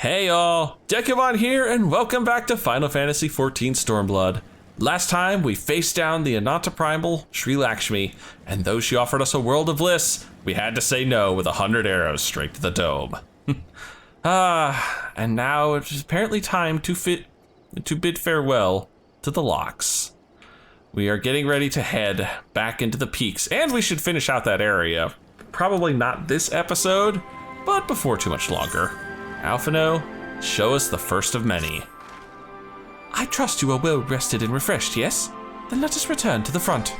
Hey y'all, Dekumon here, and welcome back to Final Fantasy XIV Stormblood. Last time, we faced down the Ananta Primal, Sri Lakshmi, and though she offered us a world of bliss, we had to say no with 100 arrows straight to the dome. And now it's apparently time to bid farewell to the locks. We are getting ready to head back into the peaks, and we should finish out that area. Probably not this episode, but before too much longer. Alphino, show us the first of many. I trust you are well rested and refreshed, yes? Then let us return to the front.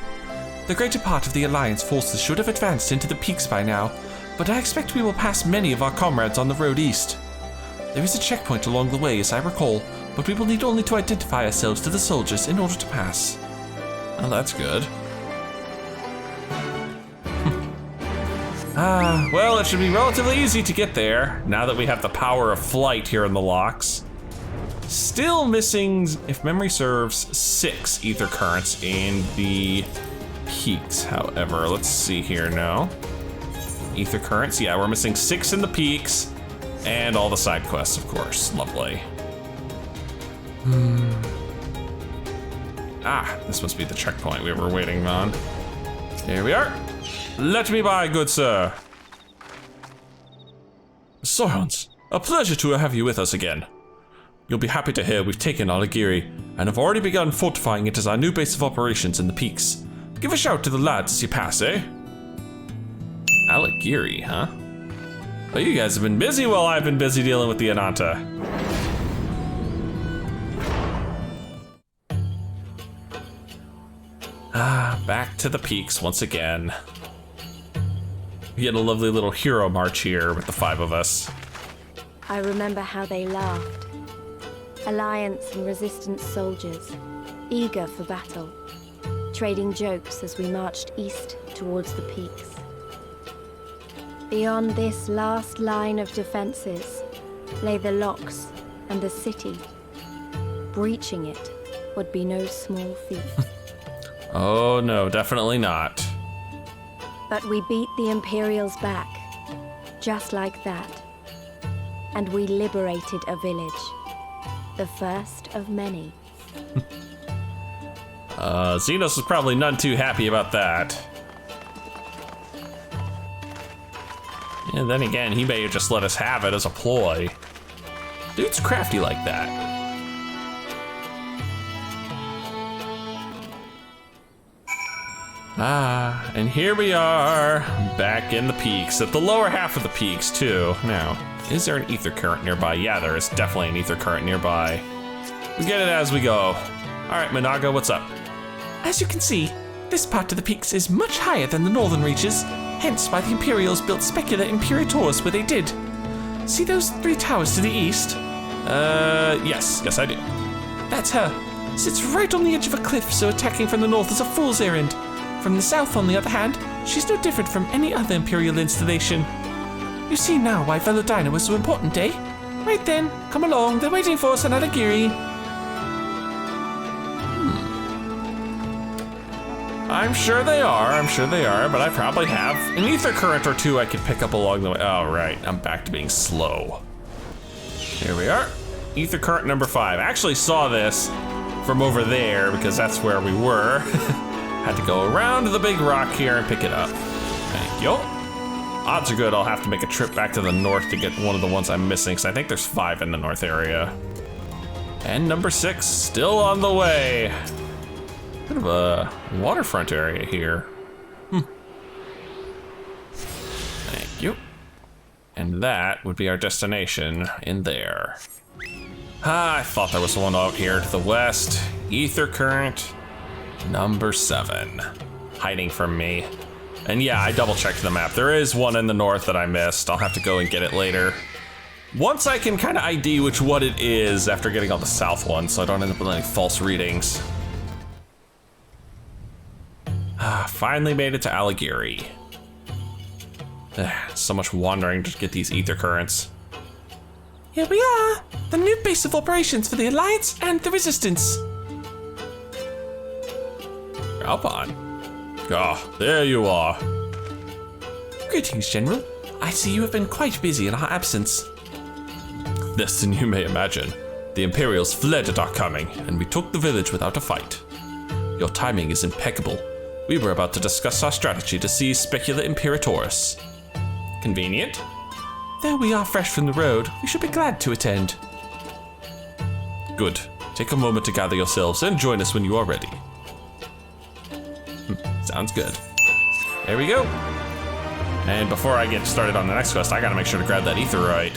The greater part of the Alliance forces should have advanced into the peaks by now, but I expect we will pass many of our comrades on the road east. There is a checkpoint along the way, as I recall, but we will need only to identify ourselves to the soldiers in order to pass. Oh, that's good. Well, it should be relatively easy to get there, now that we have the power of flight here in the locks. Still missing, if memory serves, 6 ether currents in the peaks, however. Let's see here now. Ether currents, yeah, we're missing 6 in the peaks, and all the side quests, of course. Lovely. This must be the checkpoint we were waiting on. Here we are. Let me by, good sir. Sorons, a pleasure to have you with us again. You'll be happy to hear we've taken Alagiri and have already begun fortifying it as our new base of operations in the peaks. Give a shout to the lads as you pass, eh? Alagiri, huh? Well, you guys have been busy while I've been busy dealing with the Ananta. Back to the peaks once again. We get a lovely little hero march here with the 5 of us. I remember how they laughed. Alliance and Resistance soldiers, eager for battle, trading jokes as we marched east towards the peaks. Beyond this last line of defenses lay the locks and the city. Breaching it would be no small feat. Oh no, definitely not. But we beat the Imperials back, just like that. And we liberated a village, the first of many. Xenos is probably none too happy about that. And then again, he may have just let us have it as a ploy. Dude's crafty like that. And here we are, back in the peaks, at the lower half of the peaks too. Now, is there an ether current nearby? Yeah, there is definitely an ether current nearby. We get it as we go. All right, Minaga, what's up? As you can see, this part of the peaks is much higher than the northern reaches, hence why the Imperials built Specula Imperatoris where they did. See those 3 towers to the east? Yes I do. That's her. Sits right on the edge of a cliff, so attacking from the north is a fool's errand. From the south, on the other hand, she's no different from any other Imperial installation. You see now why Velodina was so important, eh? Right then, come along, they're waiting for us in Alagiri. I'm sure they are, but I probably have an ether current or 2 I could pick up along the way. Oh, right, I'm back to being slow. Here we are, ether current number 5. I actually saw this from over there because that's where we were. Had to go around the big rock here and pick it up. Thank you. Odds are good I'll have to make a trip back to the north to get one of the ones I'm missing, because I think there's 5 in the north area. And number 6, still on the way. Bit of a waterfront area here. Thank you. And that would be our destination in there. I thought there was one out here to the west. Ether current. Number 7, hiding from me. And yeah, I double checked the map. There is one in the north that I missed. I'll have to go and get it later. Once I can kind of ID which one it is after getting all the south ones, so I don't end up with any false readings. Finally made it to Alagiri. So much wandering to get these ether currents. Here we are, the new base of operations for the Alliance and the Resistance. Alpine. There you are. Greetings, General. I see you have been quite busy in our absence. this than you may imagine. The Imperials fled at our coming, and we took the village without a fight. Your timing is impeccable. We were about to discuss our strategy to seize Specula Imperatoris. Convenient? Though we are fresh from the road, we should be glad to attend. Good. Take a moment to gather yourselves and join us when you are ready. Sounds good. There we go. And before I get started on the next quest, I gotta make sure to grab that aetheryte.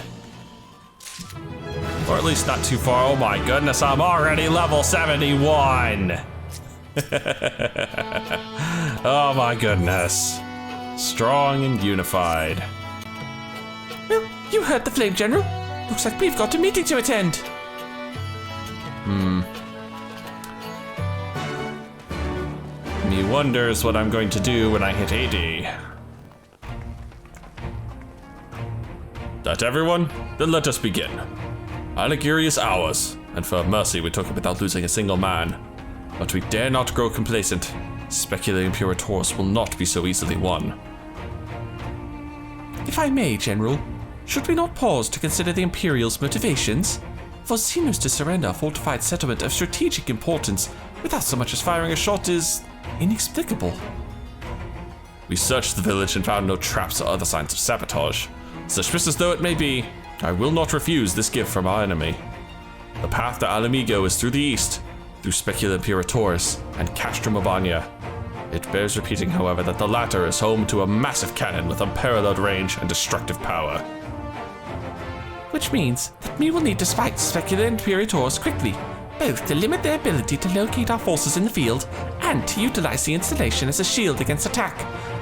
Or at least not too far. Oh my goodness, I'm already level 71! Oh my goodness. Strong and unified. Well, you heard the Flame General. Looks like we've got a meeting to attend. Me wonders what I'm going to do when I hit 80. That everyone? Then let us begin. Aligiri is ours, and for mercy we took it without losing a single man. But we dare not grow complacent. Specula Imperatoris will not be so easily won. If I may, General, should we not pause to consider the Imperial's motivations? For Xenos to surrender a fortified settlement of strategic importance without so much as firing a shot is inexplicable. We searched the village and found no traps or other signs of sabotage. Suspicious though it may be, I will not refuse this gift from our enemy. The path to Alamigo is through the east, through Specula Imperatoris and Castrum Urbania. It bears repeating, however, that the latter is home to a massive cannon with unparalleled range and destructive power. Which means that we will need to fight Specula Imperatoris quickly, both to limit their ability to locate our forces in the field and to utilize the installation as a shield against attack,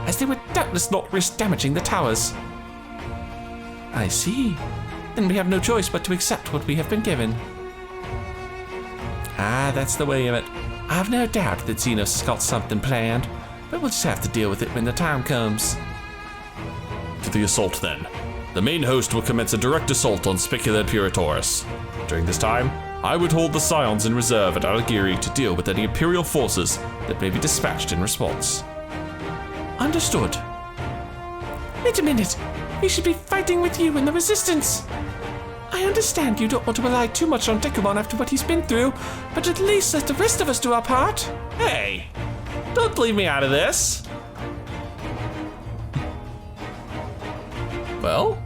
as they would doubtless not risk damaging the towers. I see. Then we have no choice but to accept what we have been given. Ah, that's the way of it. I have no doubt that Xenos has got something planned, but we'll just have to deal with it when the time comes. To the assault then. The main host will commence a direct assault on Specula Imperatoris. During this time, I would hold the Scions in reserve at Aligiri to deal with any Imperial forces that may be dispatched in response. Understood. Wait a minute. We should be fighting with you in the Resistance. I understand you don't want to rely too much on Dekumon after what he's been through, but at least let the rest of us do our part. Hey, don't leave me out of this. Well,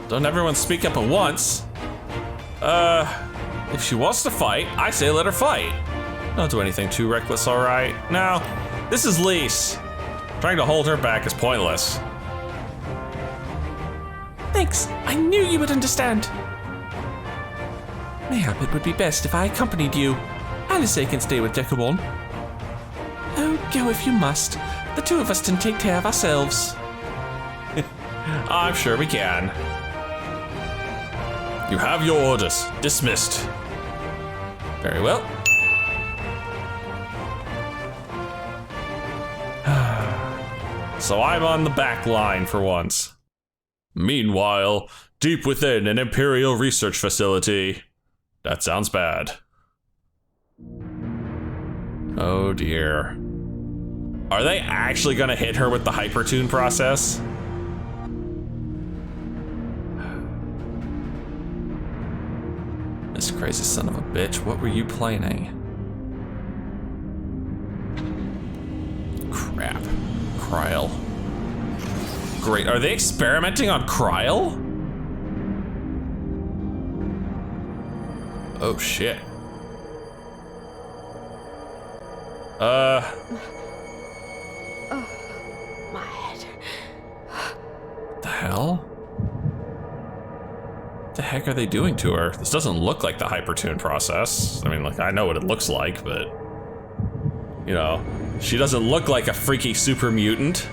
don't everyone speak up at once. If she wants to fight, I say let her fight. Don't do anything too reckless, all right? Now, this is Lise. Trying to hold her back is pointless. Thanks, I knew you would understand. Mayhap it would be best if I accompanied you. Alice can stay with Dekumon. Oh, go if you must. The two of us can take care of ourselves. I'm sure we can. You have your orders. Dismissed. Very well. So I'm on the back line for once. Meanwhile, deep within an Imperial research facility. That sounds bad. Oh dear. Are they actually gonna hit her with the hypertune process? This crazy son of a bitch, what were you planning? Crap. Kryl. Great, are they experimenting on Kryl? Oh shit. Oh, my head. The hell? What the heck are they doing to her? This doesn't look like the hypertune process. I mean, like, I know what it looks like, but you know, she doesn't look like a freaky super mutant.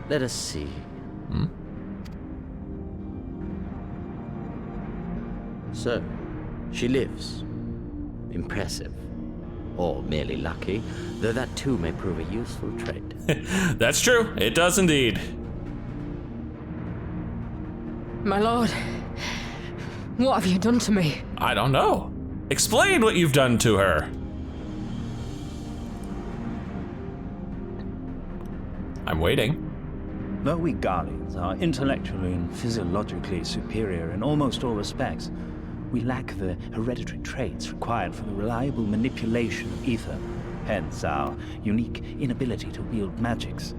Let us see. So, she lives. Impressive. Or merely lucky, though that too may prove a useful trait. That's true, it does indeed. My lord, what have you done to me? I don't know. Explain what you've done to her. I'm waiting. Though we Guardians are intellectually and physiologically superior in almost all respects, we lack the hereditary traits required for the reliable manipulation of ether, hence our unique inability to wield magics.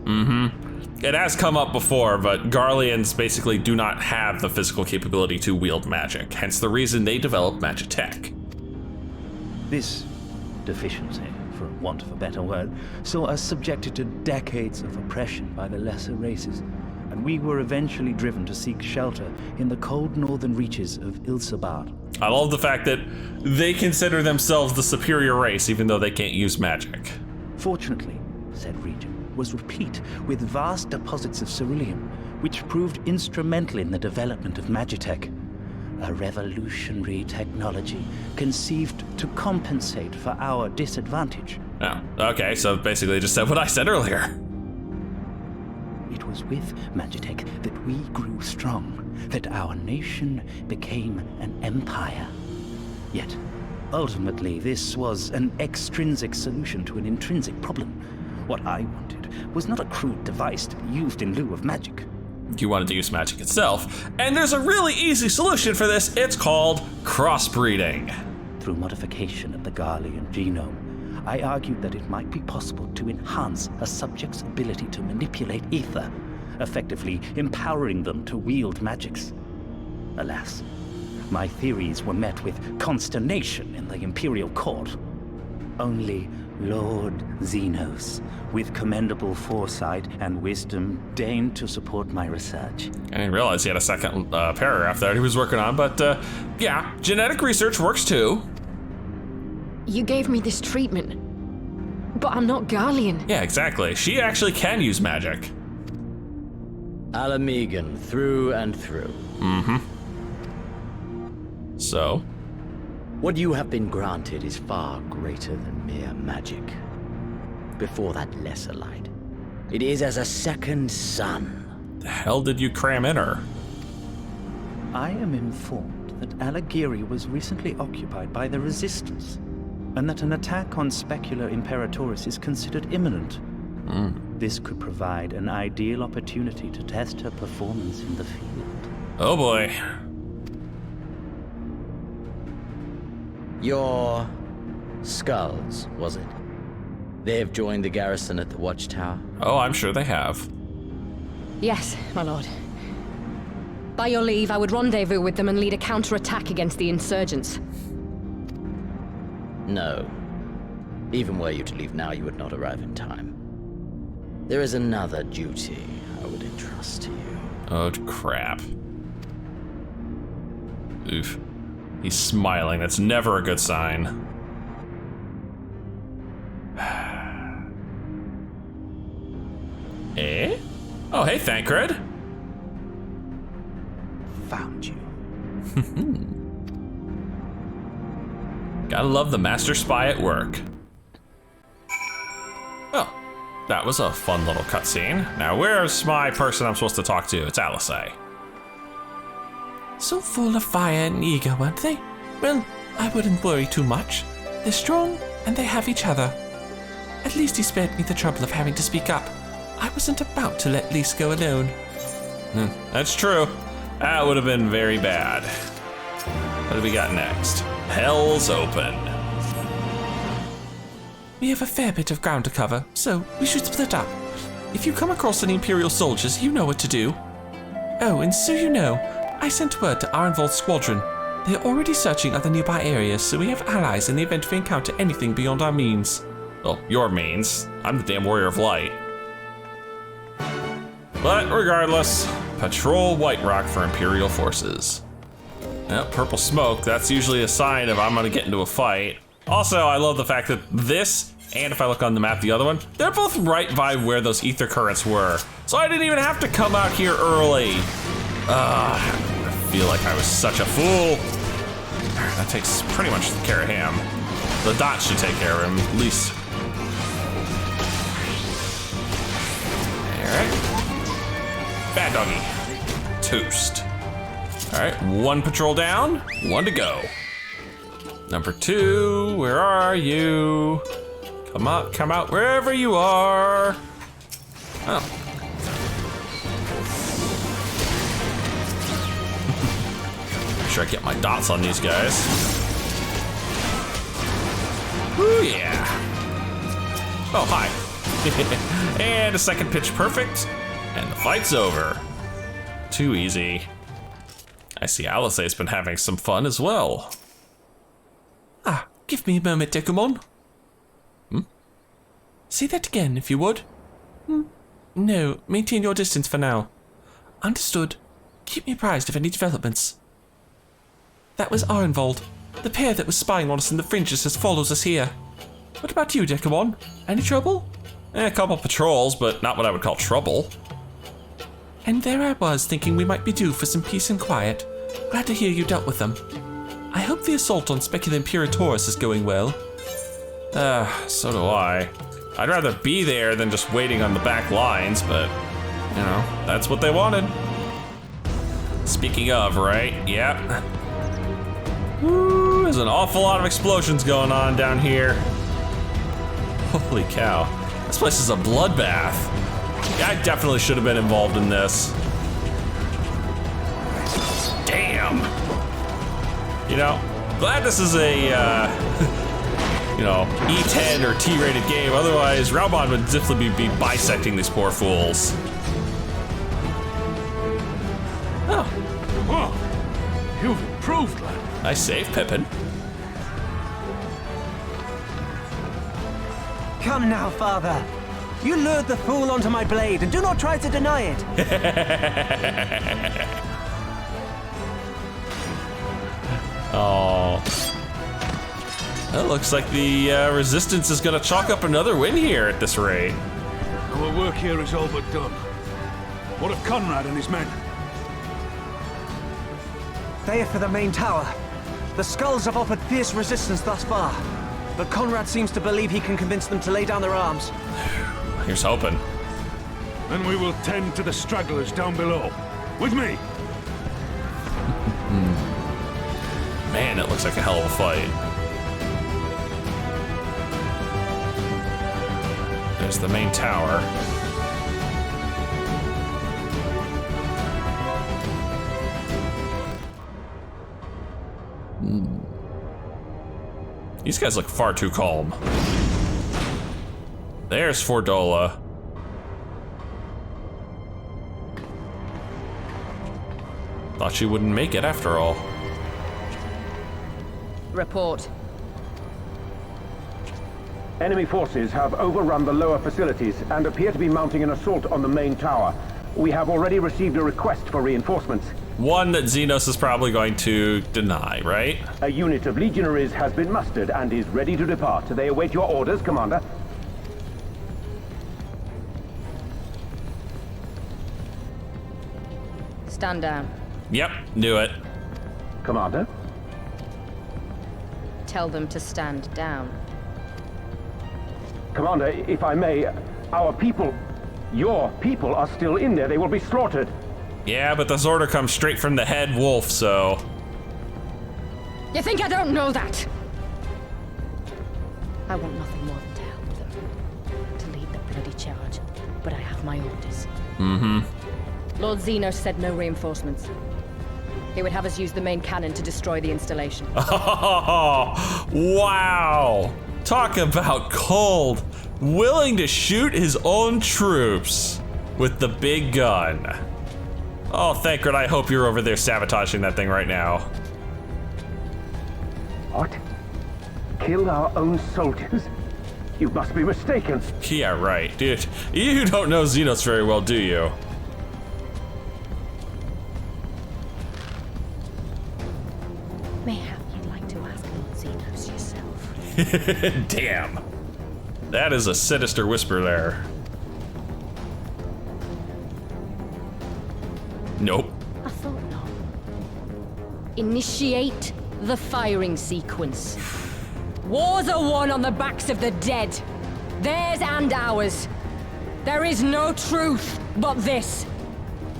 It has come up before, but Garleans basically do not have the physical capability to wield magic, hence the reason they developed Magitech. This deficiency, for want of a better word, saw us subjected to decades of oppression by the lesser races, and we were eventually driven to seek shelter in the cold northern reaches of Ilsabard. I love the fact that they consider themselves the superior race, even though they can't use magic. Fortunately, said region was replete with vast deposits of ceruleum, which proved instrumental in the development of Magitech, a revolutionary technology conceived to compensate for our disadvantage. Oh, okay, so basically just said what I said earlier. It was with Magitech that we grew strong, that our nation became an empire. Yet, ultimately, this was an extrinsic solution to an intrinsic problem. What I wanted was not a crude device to be used in lieu of magic. You wanted to use magic itself, and there's a really easy solution for this. It's called crossbreeding. Through modification of the Garlean genome, I argued that it might be possible to enhance a subject's ability to manipulate ether, effectively empowering them to wield magics. Alas, my theories were met with consternation in the Imperial court. Only Lord Xenos, with commendable foresight and wisdom, deigned to support my research. I didn't realize he had a second paragraph there he was working on, but yeah, genetic research works too. You gave me this treatment, but I'm not Garlean. Yeah, exactly. She actually can use magic. Alamegan through and through. So? What you have been granted is far greater than mere magic. Before that lesser light, it is as a second sun. The hell did you cram in her? I am informed that Alagiri was recently occupied by the Resistance, and that an attack on Specula Imperatoris is considered imminent. This could provide an ideal opportunity to test her performance in the field. Oh boy. Your skulls, was it? They have joined the garrison at the watchtower? Oh, I'm sure they have. Yes, my lord. By your leave, I would rendezvous with them and lead a counterattack against the insurgents. No. Even were you to leave now, you would not arrive in time. There is another duty I would entrust to you. Oh, crap. Oof. He's smiling. That's never a good sign. Eh? Oh, hey, Thancred. Found you. Gotta love the master spy at work. Oh, that was a fun little cutscene. Now, where's my person I'm supposed to talk to? It's Alice. So full of fire and eager, weren't they? Well, I wouldn't worry too much. They're strong, and they have each other. At least he spared me the trouble of having to speak up. I wasn't about to let Lise go alone. That's true. That would have been very bad. What do we got next? Hell's Open. We have a fair bit of ground to cover, so we should split up. If you come across any Imperial soldiers, you know what to do. Oh, and so you know, I sent word to Arenvold's squadron. They're already searching other nearby areas, so we have allies in the event we encounter anything beyond our means. Well, your means. I'm the damn Warrior of Light. But regardless, patrol White Rock for Imperial forces. Now, purple smoke, that's usually a sign of I'm gonna get into a fight. Also, I love the fact that this, and if I look on the map, the other one, they're both right by where those ether currents were. So I didn't even have to come out here early. I feel like I was such a fool. That takes pretty much care of him. The dots should take care of him, at least. Alright. Bad doggy. Toast. Alright, one patrol down, one to go. Number 2, where are you? Come out, wherever you are. Oh. sure I get my dots on these guys. Ooh, yeah. Oh, hi. And a second pitch perfect, and the fight's over. Too easy. I see Alice's been having some fun as well. Ah, give me a moment, Dekumon. Say that again, if you would. No, maintain your distance for now. Understood. Keep me apprised of any developments. That was Arnvold, the pair that was spying on us in the fringes as follows us here. What about you, Dekumon? Any trouble? A couple patrols, but not what I would call trouble. And there I was, thinking we might be due for some peace and quiet. Glad to hear you dealt with them. I hope the assault on Specula Imperatoris is going well. So do I. I'd rather be there than just waiting on the back lines, but, you know, that's what they wanted. Speaking of, right? Yep. Woo, there's an awful lot of explosions going on down here. Holy cow. This place is a bloodbath. Yeah, I definitely should have been involved in this. Damn. You know, glad this is a, you know, E10 or T-rated game. Otherwise, Realm Reborn would definitely be bisecting these poor fools. Oh. Whoa. You've improved, lad. Nice save, Pippin. Come now, father. You lured the fool onto my blade, and do not try to deny it. Oh. It looks like the Resistance is gonna chalk up another win here at this rate. Our work here is all but done. What of Conrad and his men? They are for the main tower. The skulls have offered fierce resistance thus far, but Conrad seems to believe he can convince them to lay down their arms. Here's hoping. Then we will tend to the stragglers down below. With me! Man, it looks like a hell of a fight. There's the main tower. These guys look far too calm. There's Fordola. Thought she wouldn't make it after all. Report. Enemy forces have overrun the lower facilities and appear to be mounting an assault on the main tower. We have already received a request for reinforcements. One that Xenos is probably going to deny, right? A unit of legionaries has been mustered and is ready to depart. They await your orders, Commander. Stand down. Yep, knew it. Commander? Tell them to stand down. Commander, if I may, our people, your people are still in there. They will be slaughtered. Yeah, but this order comes straight from the head wolf, so... You think I don't know that? I want nothing more than to help them. To lead the bloody charge. But I have my orders. Lord Xenos said no reinforcements. He would have us use the main cannon to destroy the installation. Oh, wow! Talk about cold. Willing to shoot his own troops with the big gun. Oh, thank God, I hope you're over there sabotaging that thing right now. What? Kill our own soldiers? You must be mistaken. Yeah, right. Dude, you don't know Xenos very well, do you? Mayhap you'd like to ask Lord Xenos yourself. Damn. That is a sinister whisper there. Nope. I thought not. Initiate the firing sequence. Wars are won on the backs of the dead. Theirs and ours. There is no truth but this.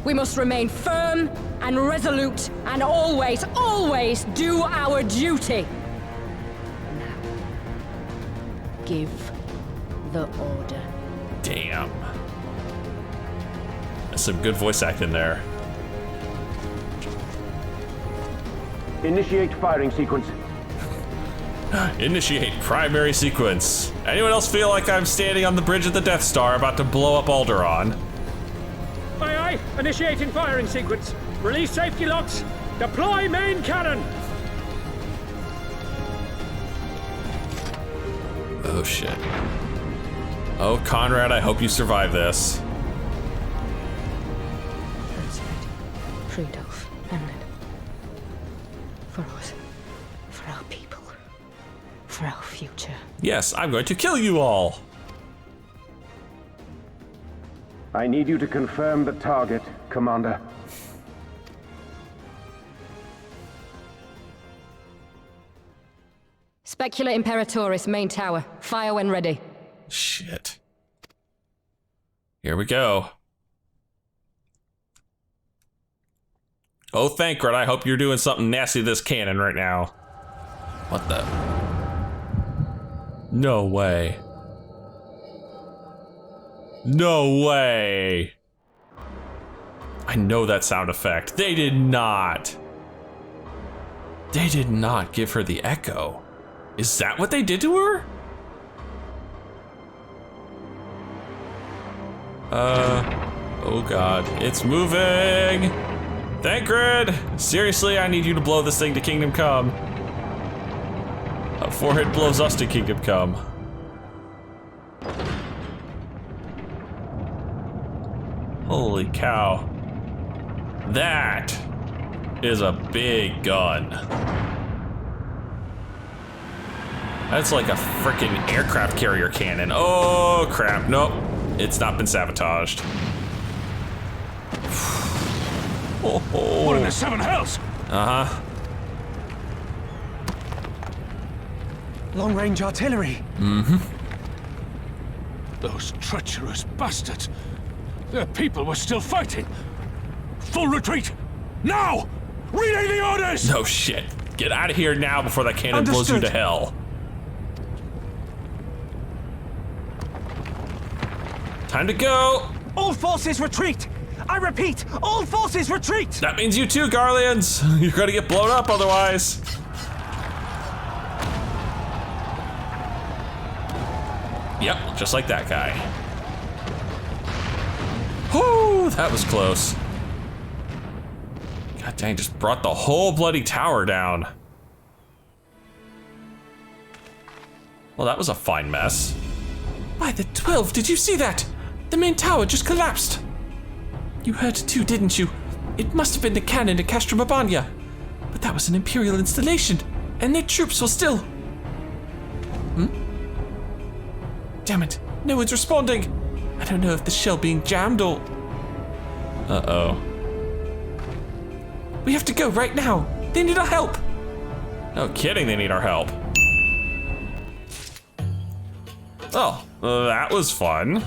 We must remain firm and resolute and always, always do our duty. Now, give the order. Damn. That's some good voice acting there. Initiate firing sequence. Initiate primary sequence. Anyone else feel like I'm standing on the bridge of the Death Star about to blow up Alderaan? Aye, aye. Initiating firing sequence. Release safety locks. Deploy main cannon. Oh shit. Oh, Conrad, I hope you survive this. That's right. Rudolph, Hamlet. For us. For our people. For our future. Yes, I'm going to kill you all. I need you to confirm the target, Commander. Specula Imperatoris, main tower. Fire when ready. Shit. Here we go. Oh, Thancred, I hope you're doing something nasty to this cannon right now. What the? No way. No way. I know that sound effect. They did not. They did not give her the echo. Is that what they did to her? Oh god, it's moving. Thancred, seriously, I need you to blow this thing to Kingdom Come. Before it blows us to Kingdom Come. Holy cow. That is a big gun. That's like a freaking aircraft carrier cannon. Oh crap, nope. It's not been sabotaged. Oh. What in the seven hells? Uh-huh. Long-range artillery. Mm-hmm. Those treacherous bastards. Their people were still fighting. Full retreat. Now! Relay the orders! No shit. Get out of here now before that cannon blows you to hell. Time to go. All forces retreat! I repeat, all forces retreat! That means you too, Garleans. You're gonna get blown up otherwise. Yep, just like that guy. Whoo, that was close. God dang, just brought the whole bloody tower down. Well, that was a fine mess. By the 12, did you see that? The main tower just collapsed. You heard it too, didn't you? It must have been the cannon at Castromabania. But that was an Imperial installation, and their troops were still... Damn it, no one's responding. I don't know if the shell being jammed or... Uh-oh. We have to go right now. They need our help. No kidding, they need our help. Oh, that was fun.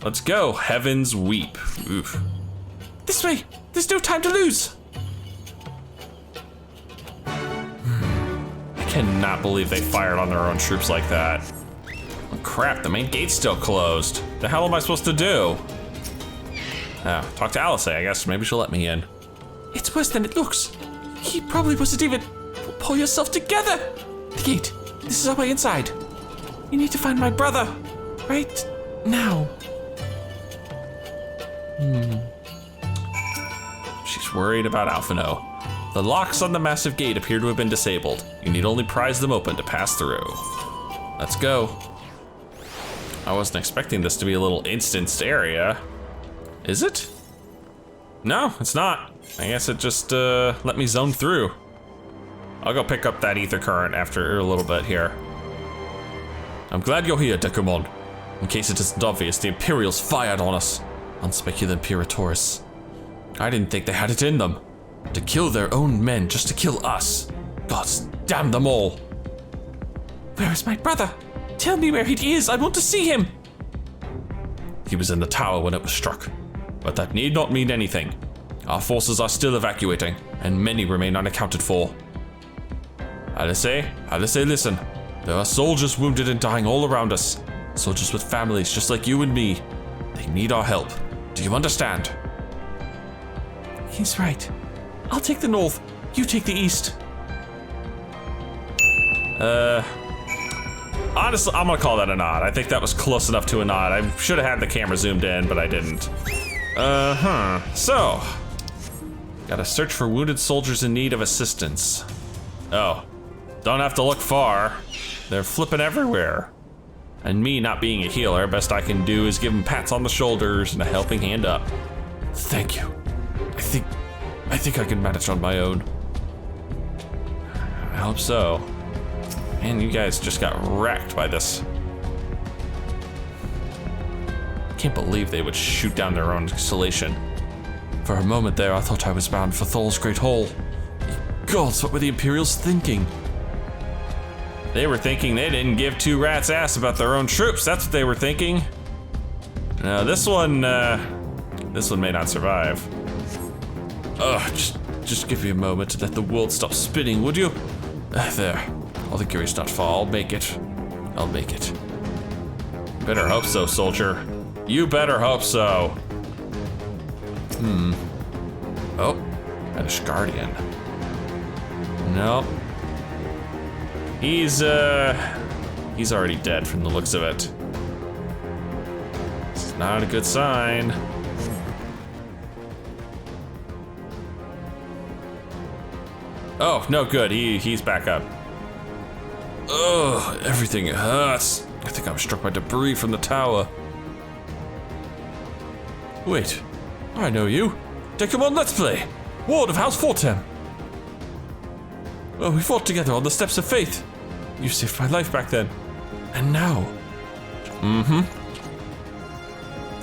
Let's go, Heaven's Weep. Oof. This way, there's no time to lose. I cannot believe they fired on their own troops like that. Oh, crap, the main gate's still closed. The hell am I supposed to do? Oh, talk to Alice, I guess. Maybe she'll let me in. It's worse than it looks. He probably wasn't even... Pull yourself together. The gate. This is our way inside. You need to find my brother. Right now. She's worried about Alphino. The locks on the massive gate appear to have been disabled. You need only prise them open to pass through. Let's go. I wasn't expecting this to be a little instanced area. Is it? No, it's not. I guess it just let me zone through. I'll go pick up that ether current after a little bit here. I'm glad you're here, Dekumon. In case it isn't obvious, the Imperials fired on us. On Specula Imperatoris. I didn't think they had it in them. To kill their own men just to kill us. Gods damn them all. Where is my brother? Tell me where he is. I want to see him. He was in the tower when it was struck. But that need not mean anything. Our forces are still evacuating, and many remain unaccounted for. Alice, listen. There are soldiers wounded and dying all around us. Soldiers with families just like you and me. They need our help. Do you understand? He's right. I'll take the north. You take the east. Honestly, I'm gonna call that a nod. I think that was close enough to a nod. I should have had the camera zoomed in, but I didn't. So, gotta search for wounded soldiers in need of assistance. Oh, don't have to look far. They're flipping everywhere. And me not being a healer, best I can do is give them pats on the shoulders and a helping hand up. Thank you. I think I can manage on my own. I hope so. Man, you guys just got wrecked by this. Can't believe they would shoot down their own installation. For a moment there, I thought I was bound for Thol's Great Hall. Gods, what were the Imperials thinking? They were thinking they didn't give two rats' ass about their own troops. That's what they were thinking. Now this one may not survive. Ugh, just give me a moment to let the world stop spinning, would you? There. All the geary's not fall. I'll make it. I'll make it. Better hope so, soldier. You better hope so. Oh, British Guardian. Nope. He's already dead from the looks of it. This is not a good sign. Oh, no good. He's back up. Ugh, everything hurts. I think I'm struck by debris from the tower. Wait, I know you. Dekumon, let's play. Ward of House Fortem. Well, we fought together on the Steps of Faith. You saved my life back then. And now.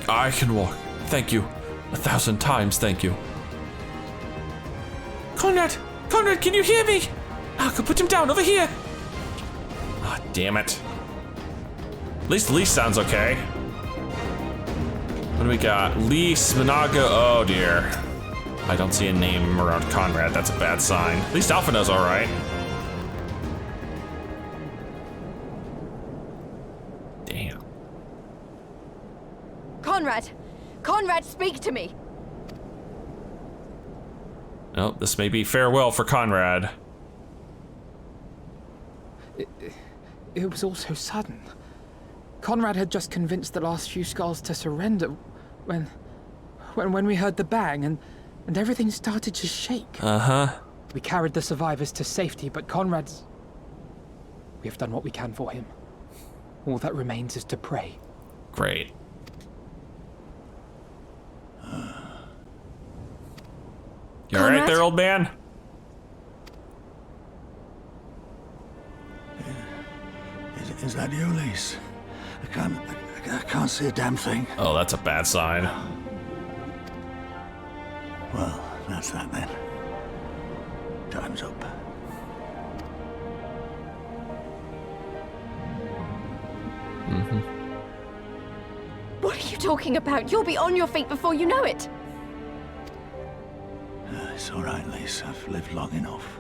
I can walk. Thank you. 1,000 times thank you. Conrad! Conrad, can you hear me? I can put him down over here. Ah, damn it. At least Lee sounds okay. What do we got? Lee, Smanaga, oh dear. I don't see a name around Conrad, that's a bad sign. At least Alphina's all right. Damn. Conrad! Conrad, speak to me! Oh, this may be farewell for Conrad. It was all so sudden. Conrad had just convinced the last few skulls to surrender when we heard the bang and everything started to shake. We carried the survivors to safety, but Conrad's... We have done what we can for him. All that remains is to pray. Great. You all right there, old man? Is that you, Lise? I can't see a damn thing. Oh, that's a bad sign. Well, that's that then. Time's up. What are you talking about? You'll be on your feet before you know it. It's all right, Lise. I've lived long enough.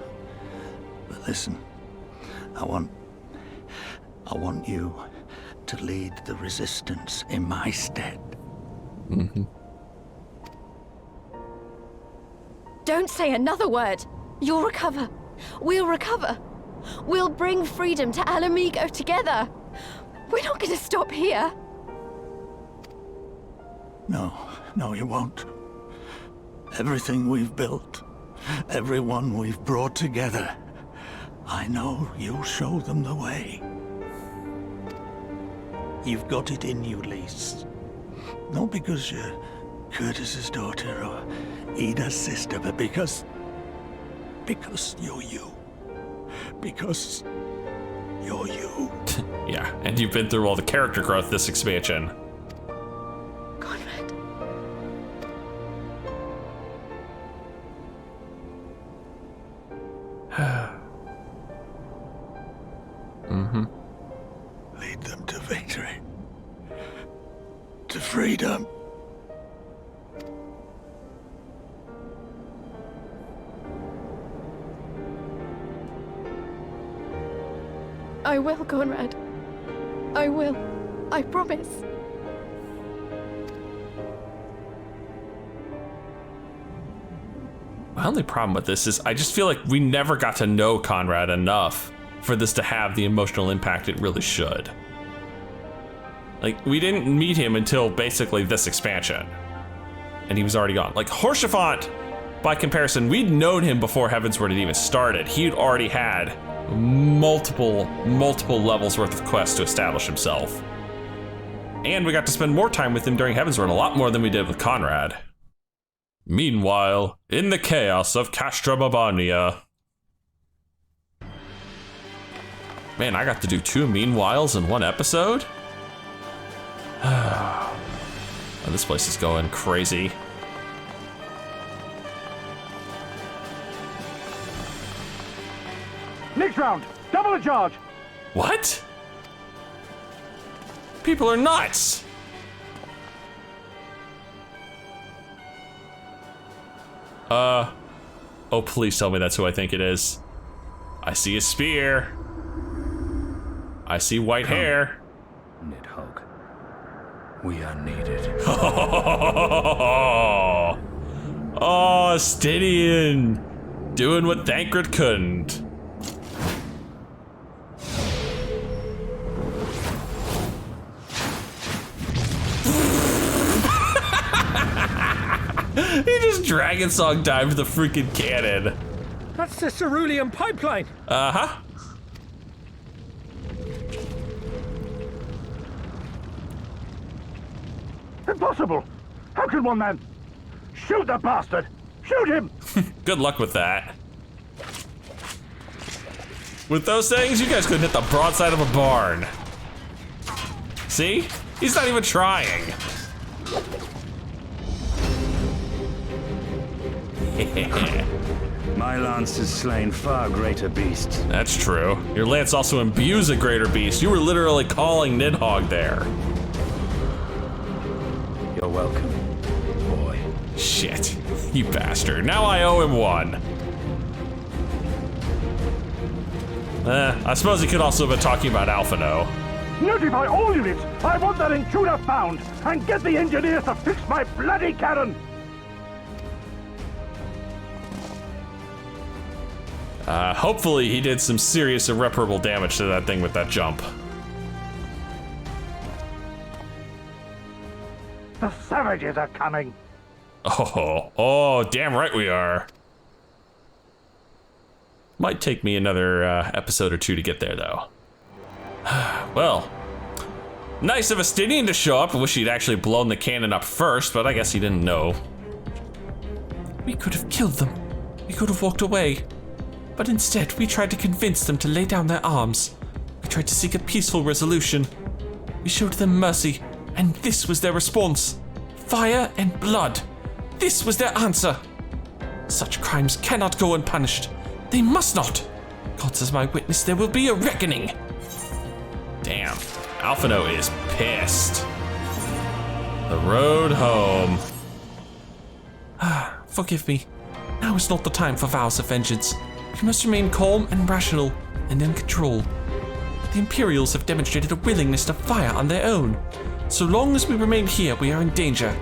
But listen, I want you to lead the resistance in my stead. Don't say another word. You'll recover. We'll recover. We'll bring freedom to Alamigo together. We're not going to stop here. No, you won't. Everything we've built, everyone we've brought together, I know you'll show them the way. You've got it in you, Lise. Not because you're Curtis's daughter or Ida's sister, but because you're you. Because you're you. Yeah, and you've been through all the character growth this expansion. Conrad. Lead them to victory. To freedom. I will, Conrad. I will. I promise. My only problem with this is I just feel like we never got to know Conrad enough. for this to have the emotional impact it really should. Like, we didn't meet him until basically this expansion, and he was already gone. Like, Haurchefant, by comparison, we'd known him before Heavensward had even started. He'd already had multiple levels worth of quests to establish himself. And we got to spend more time with him during Heavensward, a lot more than we did with Conrad. Meanwhile, in the chaos of Castra Mabania. Man, I got to do 2 meanwhiles in 1 episode? Oh, this place is going crazy. Next round, double the charge. What? People are nuts. Oh, please tell me that's who I think it is. I see a spear. I see white hair. Nidhogg, we are needed. Oh, Estinien, doing what Thancred couldn't. He just Dragon Song dived the freaking cannon. That's the cerulean pipeline. Uh-huh. Impossible! How can one man? Shoot the bastard! Shoot him! Good luck with that. With those things, you guys could hit the broadside of a barn. See? He's not even trying. My lance has slain far greater beasts. That's true. Your lance also imbues a greater beast. You were literally calling Nidhogg there. You're welcome, boy. Shit, you bastard. Now I owe him 1. I suppose he could also have been talking about Alphino. Notify all units! I want that intruder found! And get the engineers to fix my bloody cannon! Hopefully he did some serious irreparable damage to that thing with that jump. The savages are coming! Oh, damn right we are. Might take me another episode or 2 to get there, though. Well, nice of Estinien to show up. I wish he'd actually blown the cannon up first, but I guess he didn't know. We could have killed them. We could have walked away. But instead, we tried to convince them to lay down their arms. We tried to seek a peaceful resolution. We showed them mercy, and this was their response. Fire and blood. This was their answer. Such crimes cannot go unpunished. They must not. God as my witness, there will be a reckoning. Damn, Alphino is pissed. The road home. Forgive me. Now is not the time for vows of vengeance. We must remain calm and rational, and in control. The Imperials have demonstrated a willingness to fire on their own. So long as we remain here, we are in danger.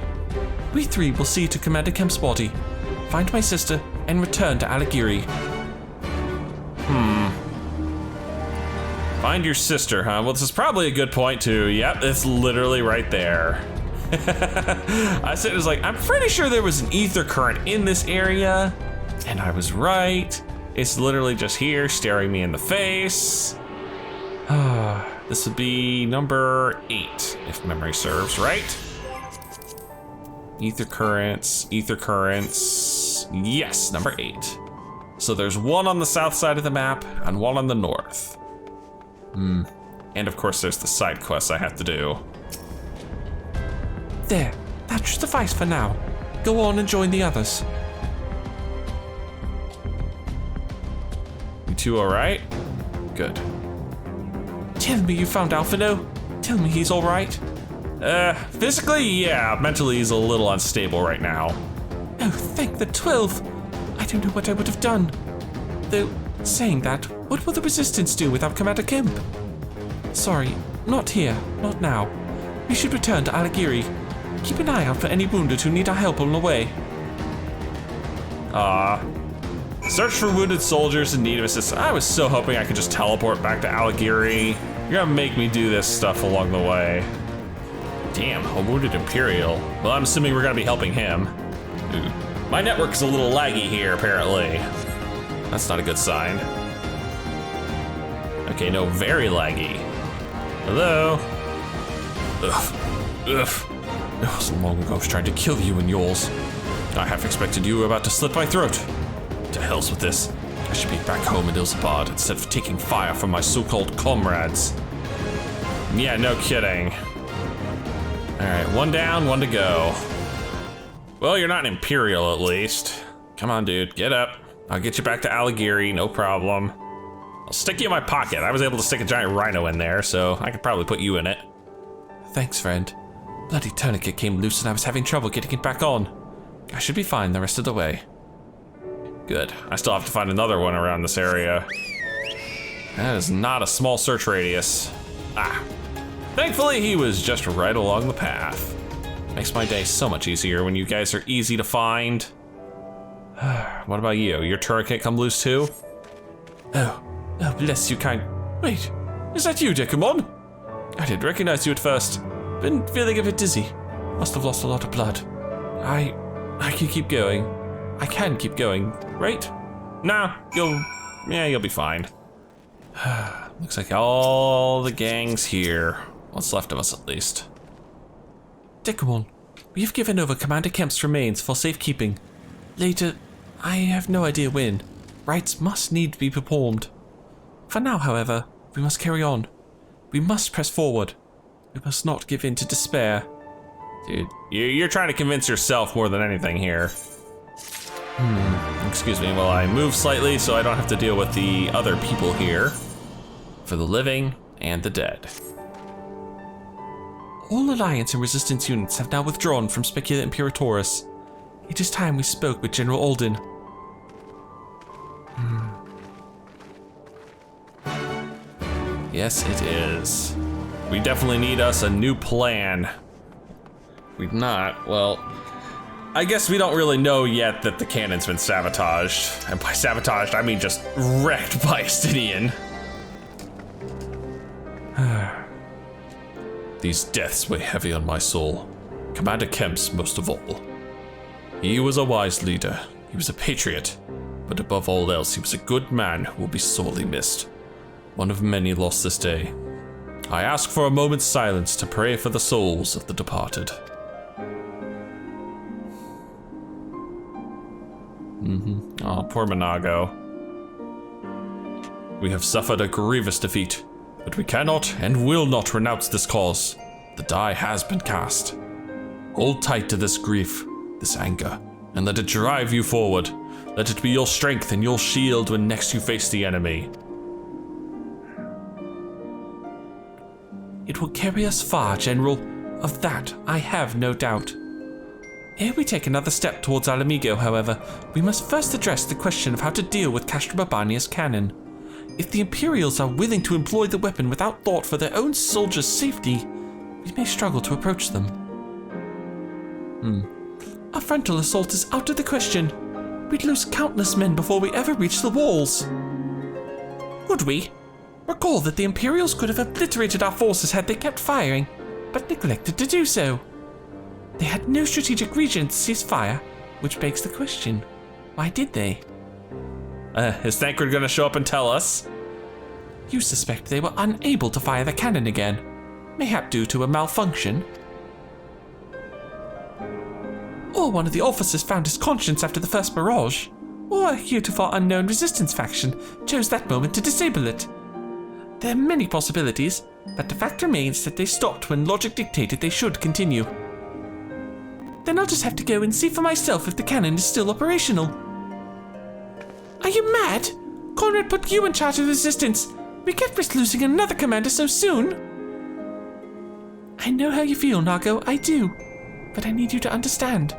We 3 will see to Commander Kemp's body, find my sister, and return to Alighieri. Find your sister, huh? Well, this is probably a good point, too. Yep, it's literally right there. I said it was like, I'm pretty sure there was an ether current in this area, and I was right. It's literally just here, staring me in the face. This would be number 8, if memory serves, right? Ether currents. Yes, number 8. So there's 1 on the south side of the map and 1 on the north. And of course there's the side quests I have to do. There, that should suffice for now. Go on and join the others. You 2 all right? Good. Tell me you found Alphino. Tell me he's all right. Physically, yeah. Mentally, he's a little unstable right now. Oh, thank the 12. I don't know what I would have done. Though, saying that, what will the Resistance do without Commander Kemp? Sorry, not here, not now. We should return to Alighieri. Keep an eye out for any wounded who need our help on the way. Search for wounded soldiers in need of assistance. I was so hoping I could just teleport back to Alighieri. You're gonna make me do this stuff along the way. Damn, a wounded Imperial. Well, I'm assuming we're gonna be helping him. Ooh. My network is a little laggy here, apparently. That's not a good sign. Okay, no, very laggy. Hello? Ugh. It was long ago I was trying to kill you and yours. I half expected you were about to slit my throat. To hell's with this. I should be back home in Ilsabad instead of taking fire from my so-called comrades. Yeah, no kidding. Alright, one down, one to go. Well, you're not an Imperial at least. Come on, dude, get up. I'll get you back to Alighieri, no problem. I'll stick you in my pocket. I was able to stick a giant rhino in there, so I could probably put you in it. Thanks, friend. Bloody tourniquet came loose and I was having trouble getting it back on. I should be fine the rest of the way. Good. I still have to find another one around this area. That is not a small search radius. Ah. Thankfully, he was just right along the path. Makes my day so much easier when you guys are easy to find. What about you? Your tourniquet come loose too? Oh, bless you, kind. Wait, is that you, Dekumon? I didn't recognize you at first. Been feeling a bit dizzy. Must have lost a lot of blood. I can keep going. I can keep going, right? Nah, you'll be fine. Looks like all the gang's here. What's left of us, at least. Dekumon, we have given over Commander Kemp's remains for safekeeping. Later, I have no idea when. Rites must need to be performed. For now, however, we must carry on. We must press forward. We must not give in to despair. Dude, you're trying to convince yourself more than anything here. Excuse me while I move slightly so I don't have to deal with the other people here. For the living and the dead. All Alliance and Resistance units have now withdrawn from Specula Imperatoris. It is time we spoke with General Alden. Yes, it is. We definitely need us a new plan. We've not, well, I guess we don't really know yet that the cannon's been sabotaged. And by sabotaged, I mean just wrecked by Estinien. These deaths weigh heavy on my soul. Commander Kemp's most of all. He was a wise leader. He was a patriot. But above all else, he was a good man who will be sorely missed. One of many lost this day. I ask for a moment's silence to pray for the souls of the departed. Oh, poor Monago. We have suffered a grievous defeat, but we cannot and will not renounce this cause. The die has been cast. Hold tight to this grief, this anger, and let it drive you forward. Let it be your strength and your shield when next you face the enemy. It will carry us far, General. Of that, I have no doubt. Ere we take another step towards Al Amigo, however, we must first address the question of how to deal with Castrobabania's cannon. If the Imperials are willing to employ the weapon without thought for their own soldiers' safety, we may struggle to approach them. A frontal assault is out of the question. We'd lose countless men before we ever reach the walls. Would we? Recall that the Imperials could have obliterated our forces had they kept firing, but neglected to do so. They had no strategic reason to cease fire, which begs the question, why did they? Is Thancred gonna show up and tell us? You suspect they were unable to fire the cannon again, mayhap due to a malfunction? Or one of the officers found his conscience after the first barrage, or a heretofore unknown resistance faction chose that moment to disable it. There are many possibilities, but the fact remains that they stopped when logic dictated they should continue. Then I'll just have to go and see for myself if the cannon is still operational. Are you mad? Conrad put you in charge of the resistance. We can't risk losing another commander so soon. I know how you feel, Nago, I do. But I need you to understand.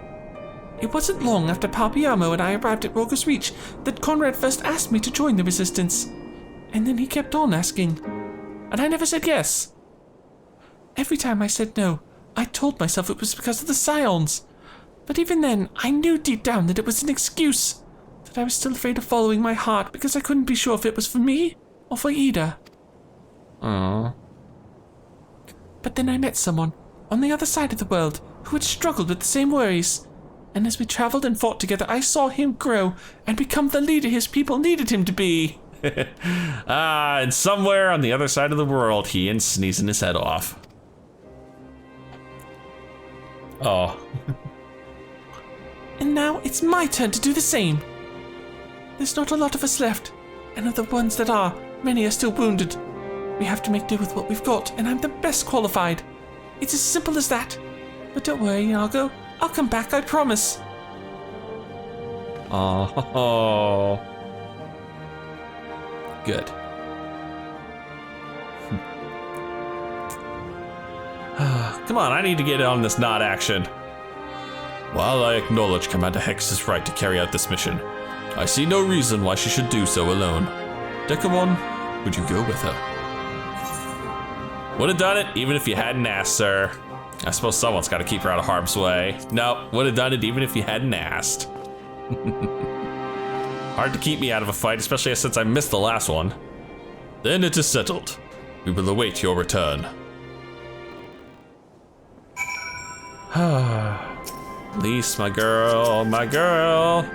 It wasn't long after Papiamo and I arrived at Rogus Reach that Conrad first asked me to join the resistance. And then he kept on asking. And I never said yes. Every time I said no, I told myself it was because of the Scions. But even then, I knew deep down that it was an excuse. That but I was still afraid of following my heart because I couldn't be sure if it was for me or for Ida. Aww. But then I met someone on the other side of the world who had struggled with the same worries. And as we traveled and fought together, I saw him grow and become the leader his people needed him to be. And somewhere on the other side of the world, he ain't sneezing his head off. Oh. And now it's my turn to do the same. There's not a lot of us left, and of the ones that are, many are still wounded. We have to make do with what we've got, and I'm the best qualified. It's as simple as that. But don't worry, I'll come back, I promise. Oh. Good. Come on, I need to get on this not action. While I acknowledge Commander Hex's right to carry out this mission, I see no reason why she should do so alone. Dekumon, would you go with her? Would have done it even if you hadn't asked, sir. I suppose someone's got to keep her out of harm's way. No, would have done it even if you hadn't asked. Hard to keep me out of a fight, especially since I missed the last one. Then it is settled. We will await your return. Lise, my girl, my girl.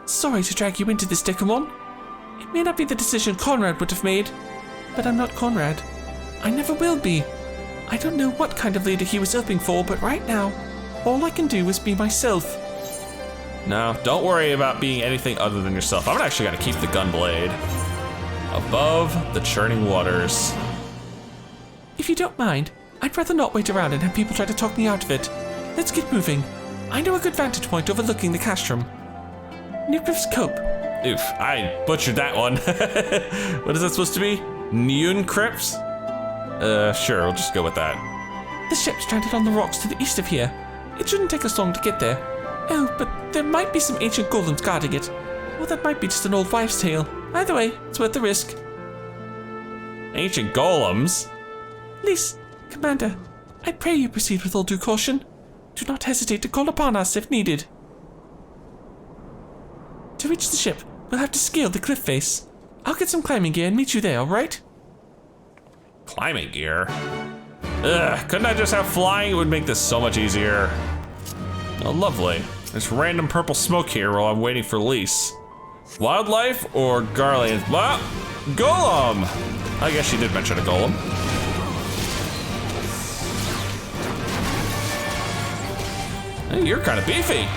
Sorry to drag you into this, Dekumon. It may not be the decision Conrad would have made, but I'm not Conrad. I never will be. I don't know what kind of leader he was hoping for, but right now, all I can do is be myself. No, don't worry about being anything other than yourself. I'm actually gonna keep the gunblade above the churning waters. If you don't mind, I'd rather not wait around and have people try to talk me out of it. Let's get moving. I know a good vantage point overlooking the castrum. Newcliff's Cope. Oof, I butchered that one. What is that supposed to be? Neuncrypts? Sure, we'll just go with that. The ship's stranded on the rocks to the east of here. It shouldn't take us long to get there. Oh, but there might be some ancient golems guarding it. Or that might be just an old wives' tale. Either way, it's worth the risk. Ancient golems? Lise, Commander, I pray you proceed with all due caution. Do not hesitate to call upon us if needed. To reach the ship, we'll have to scale the cliff face. I'll get some climbing gear and meet you there, alright? Climbing gear? Ugh, couldn't I just have flying? It would make this so much easier. Oh, lovely. There's random purple smoke here while I'm waiting for Lise. Wildlife or Garland? Well, golem! I guess she did mention a golem. Hey, you're kind of beefy.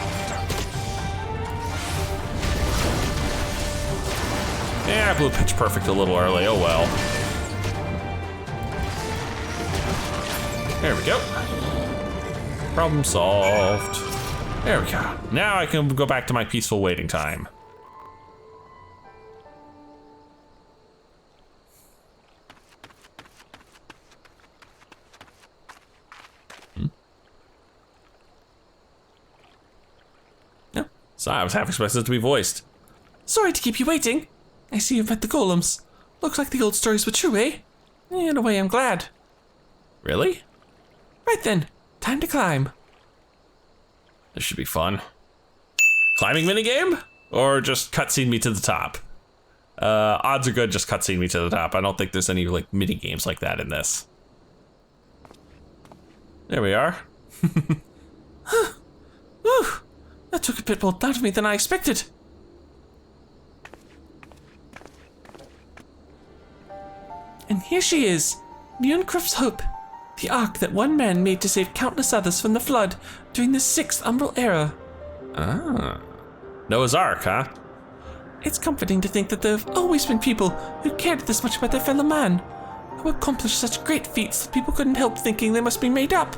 Yeah, I blew pitch perfect a little early, oh well. There we go. Problem solved. There we go. Now I can go back to my peaceful waiting time. Yeah, so I was half expecting it to be voiced. Sorry to keep you waiting. I see you've met the golems. Looks like the old stories were true, eh? In a way, I'm glad. Really? Right then, time to climb. This should be fun. Climbing minigame? Or just cutscene me to the top? Odds are good, just cutscene me to the top. I don't think there's any like mini games like that in this. There we are. Whew, that took a bit more out of me than I expected. And here she is, Neoncroft's Hope, the ark that one man made to save countless others from the flood during the 6th Umbral Era. Ah. Noah's Ark, huh? It's comforting to think that there have always been people who cared this much about their fellow man, who accomplished such great feats that people couldn't help thinking they must be made up.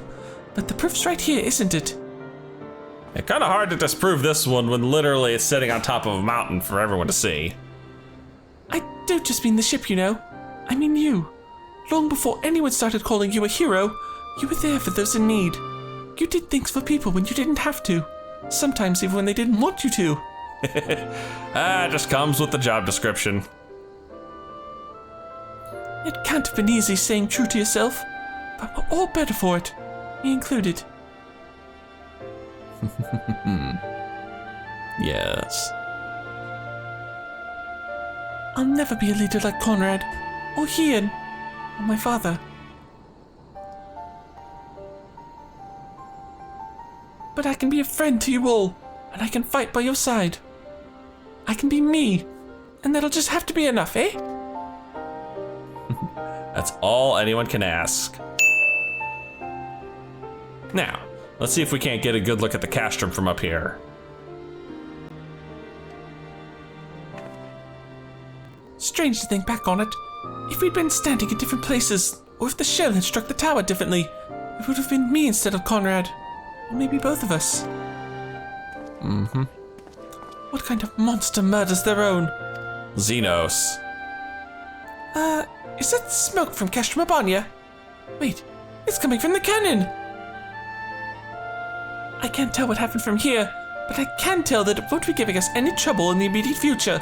But the proof's right here, isn't it? It's kind of hard to disprove this one when literally it's sitting on top of a mountain for everyone to see. I don't just mean the ship, you know. I mean you. Long before anyone started calling you a hero, you were there for those in need. You did things for people when you didn't have to. Sometimes even when they didn't want you to. It just comes with the job description. It can't have been easy staying true to yourself, but we're all better for it, me included. Yes. I'll never be a leader like Conrad, or Hien, or my father. But I can be a friend to you all, and I can fight by your side. I can be me, and that'll just have to be enough, eh? That's all anyone can ask. Now, let's see if we can't get a good look at the castrum from up here. Strange to think back on it. If we'd been standing in different places, or if the shell had struck the tower differently, it would have been me instead of Conrad. Or maybe both of us. Mm-hmm. What kind of monster murders their own? Xenos. Is that smoke from Castrum Abania? Wait, it's coming from the cannon! I can't tell what happened from here, but I can tell that it won't be giving us any trouble in the immediate future.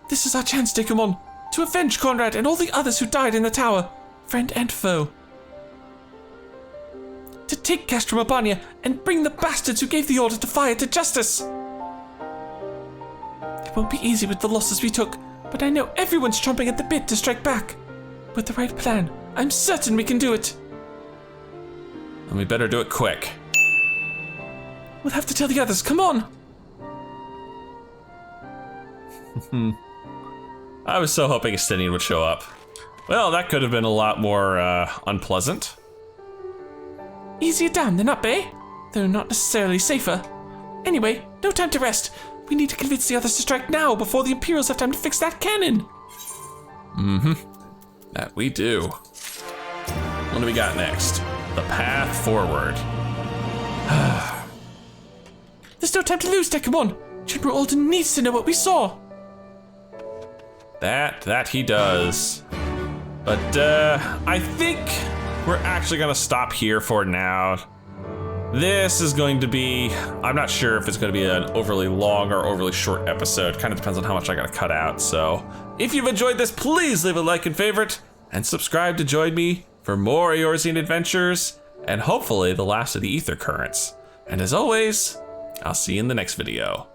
This is our chance, Dekumon, to avenge Conrad and all the others who died in the tower, friend and foe. To take Castrum Abania and bring the bastards who gave the order to fire to justice. It won't be easy with the losses we took, but I know everyone's chomping at the bit to strike back. With the right plan, I'm certain we can do it. And we better do it quick. We'll have to tell the others, come on! I was so hoping Estinien would show up. Well, that could have been a lot more unpleasant. Easier down than up, eh? Though not necessarily safer. Anyway, no time to rest. We need to convince the others to strike now before the Imperials have time to fix that cannon. Mm-hmm. That we do. What do we got next? The path forward. There's no time to lose, Dekumon. General Alden needs to know what we saw. That he does. But I think we're actually gonna stop here for now. This is going to be, I'm not sure if it's gonna be an overly long or overly short episode. Kind of depends on how much I gotta cut out. So if you've enjoyed this, please leave a like and favorite and subscribe to join me for more Eorzean adventures and hopefully the last of the Ether Currents. And as always, I'll see you in the next video.